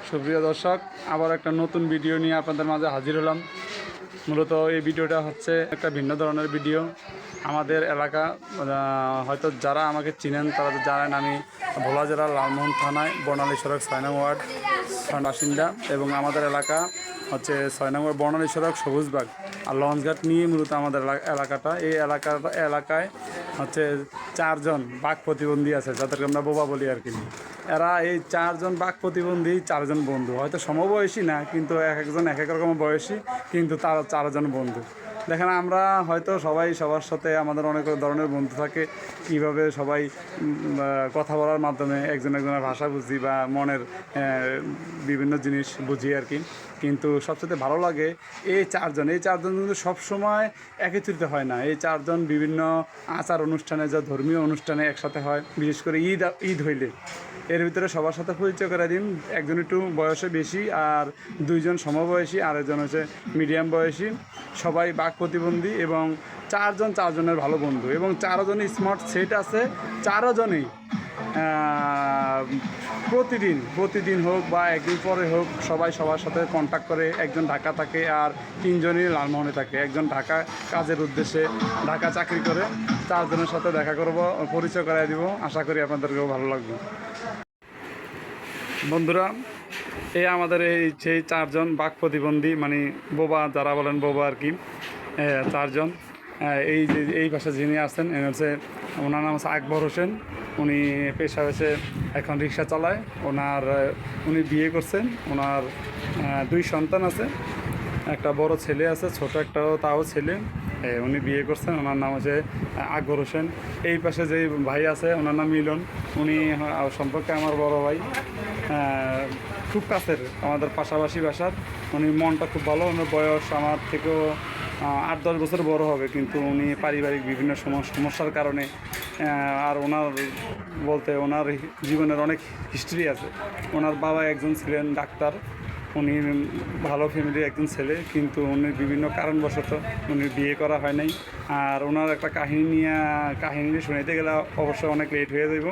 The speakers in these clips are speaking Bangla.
সুপ্রিয় দর্শক, আবার একটা নতুন ভিডিও নিয়ে আপনাদের মাঝে হাজির হলাম। মূলত এই ভিডিওটা হচ্ছে একটা ভিন্ন ধরনের ভিডিও। আমাদের এলাকা হয়তো যারা আমাকে চিনেন তারা তো জানেন, আমি ভোলা জেলার লালমোহন থানায় বর্ণালী সড়ক 6 নং ওয়ার্ড বাসিন্দা, এবং আমাদের এলাকা হচ্ছে 6 নং ওয়ার্ড বর্ণালী সড়ক সবুজবাগ আর লঞ্চঘাট নিয়ে মূলত আমাদের এলাকাটা। এই এলাকায় হচ্ছে 4 জন বাঘ প্রতিবন্ধী আছে, যাদেরকে আমরা বোবা বলি আর কি। এরা এই 4 জন বাঘ প্রতিবন্ধী 4 জন বন্ধু, হয়তো সমবয়সী না, কিন্তু এক একজন এক এক রকম বয়সী, কিন্তু তারা 4 জন বন্ধু। দেখেন, আমরা হয়তো সবাই সবার সাথে আমাদের অনেক ধরনের বন্ধু থাকে, কীভাবে সবাই কথা বলার মাধ্যমে একজন একজনের ভাষা বুঝি বা মনের বিভিন্ন জিনিস বুঝি আর কি। কিন্তু সবচেয়ে ভালো লাগে এই 4 জন কিন্তু সবসময় একত্রিত হয় না। এই 4 জন বিভিন্ন আচার অনুষ্ঠানে, যা ধর্মীয় অনুষ্ঠানে একসাথে হয়, বিশেষ করে ঈদ হইলে। এর ভিতরে সবার সাথে পরিচয় করে দিন। একজন একটু বয়সে বেশি, আর 2 জন সমবয়সী, আর একজন হচ্ছে মিডিয়াম বয়সী। সবাই বাঘ প্রতিবন্ধী এবং 4 জনের ভালো বন্ধু, এবং 4 জনই স্মার্ট সেট আছে। 4 জনেই প্রতিদিন হোক বা একদিন পরে হোক, সবাই সবার সাথে কন্ট্যাক্ট করে। একজন ঢাকা থাকে আর 3 জনই লালমোহনে থাকে। একজন ঢাকা কাজের উদ্দেশ্যে ঢাকা চাকরি করে। 4 জনের সাথে দেখা করব, পরিচয় করাই দিব। আশা করি আপনাদেরকেও ভালো লাগবে। বন্ধুরা, আমাদের সেই 4 জন বাঘ প্রতিবন্ধী, মানে বোবা যারা বলেন, বোবা আর কি। 4 জন এই পাশে যিনি আছেন, ওনার নাম হচ্ছে আকবর হোসেন। উনি পেশা হয়েছে এখন রিক্সা চালায়। উনি বিয়ে করছেন। ওনার 2 সন্তান আছে, একটা বড় ছেলে আছে, ছোট একটাও তাও ছেলে। উনি বিয়ে করছেন। ওনার নাম হচ্ছে আকবর হোসেন। এই পাশে যে ভাই আছে, ওনার নাম মিলন। উনি সম্পর্কে আমার বড় ভাই, খুব কাছের, আমাদের পাশাপাশি বাসার। উনি মনটা খুব ভালো। ওনার বয়স আমার থেকেও 8-10 বছর বড় হবে, কিন্তু উনি পারিবারিক বিভিন্ন সমস্যার কারণে, আর ওনার জীবনের অনেক হিস্ট্রি আছে। ওনার বাবা একজন ছিলেন ডাক্তার। উনি ভালো ফ্যামিলির একজন ছেলে, কিন্তু উনি বিভিন্ন কারণবশত উনি বিয়ে করা হয় নাই। আর ওনার একটা কাহিনী শুনাইতে গেলে অবশ্যই অনেক লেট হয়ে যাব।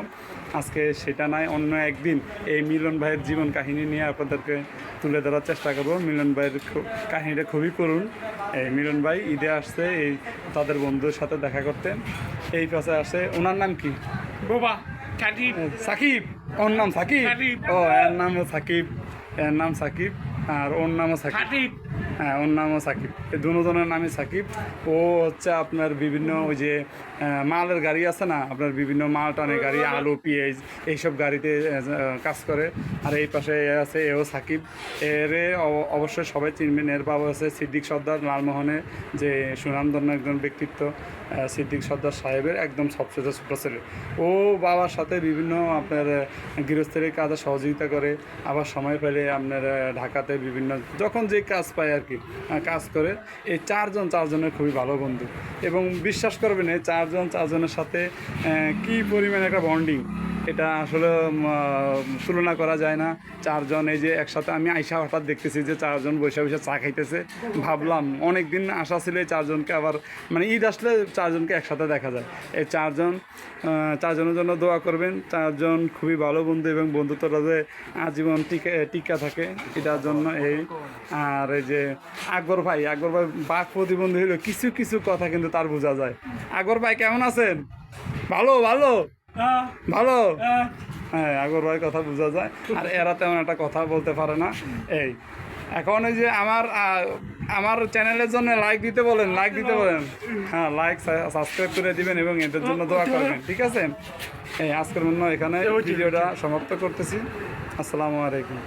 আজকে সেটা নাই, অন্য একদিন এই মিলন ভাইয়ের জীবন কাহিনী নিয়ে আপনাদেরকে তুলে ধরার চেষ্টা করব। মিলন ভাইয়ের কাহিনীটা খুবই করুণ। এই মিলন ভাই ঈদে আসছে তাদের বন্ধুদের সাথে দেখা করতে। এই পাশে আসে, ওনার নাম কি? বোবা সাকিব। ওর নাম সাকিব? এর নাম সাকিব, আর ওর নামও সাকিব। হ্যাঁ, ওর নামও সাকিব। এই দুজনের নামই সাকিব। ও হচ্ছে আপনার বিভিন্ন ওই যে মালের গাড়ি আছে না, আপনার বিভিন্ন মাল টানের গাড়ি, আলু পেঁয়াজ এইসব গাড়িতে কাজ করে। আর এই পাশে আছে, এও সাকিব। অবশ্যই সবাই চিনবেন। এর বাবা হচ্ছে সিদ্দিক সর্দার, লালমোহনে যে সুনামধন্য একজন ব্যক্তিত্ব। সিদ্দিক সর্দার সাহেবের একদম সবচেয়ে ছোট ছেলে। ও বাবার সাথে বিভিন্ন আপনার গৃহস্থলীর কাজে সহযোগিতা করে, আবার সময় পেলে আপনার ঢাকাতে বিভিন্ন যখন যে কাজ পায় আর কি কাজ করে। এই 4 জনের খুবই ভালো বন্ধু, এবং বিশ্বাস করবেন এই 4 জনের সাথে কী পরিমাণ একটা বন্ডিং, এটা আসলে তুলনা করা যায় না। 4 জন এই যে একসাথে, আমি আইসা হঠাৎ দেখতেছি যে 4 জন বসে চা খাইতেছে। ভাবলাম অনেক দিন আশা ছিল এই 4 জনকে আবার, মানে ঈদ আসলে 4 জনকে একসাথে দেখা যায়। এই 4 জনের জন্য দোয়া করবেন। 4 জন খুবই ভালো বন্ধু, এবং বন্ধুত্বটা যে আজীবন টিকা থাকে, এটার জন্য আর এই যে আকবর ভাই বাঘ প্রতিবন্ধী হইলো, কিছু কথা কিন্তু তার বোঝা যায়। আকবর ভাই কেমন আছেন? ভালো হ্যাঁ, আকবর ভাই কথা বোঝা যায়। আর এরা তেমন একটা কথা বলতে পারে না। এখন এই যে আমার চ্যানেলের জন্য লাইক দিতে বলেন। হ্যাঁ, লাইক সাবস্ক্রাইব করে দিবেন এবং এদের জন্য দোয়া করবেন, ঠিক আছে? আজকের জন্য এখানে ভিডিওটা সমাপ্ত করতেছি। আসসালামু আলাইকুম।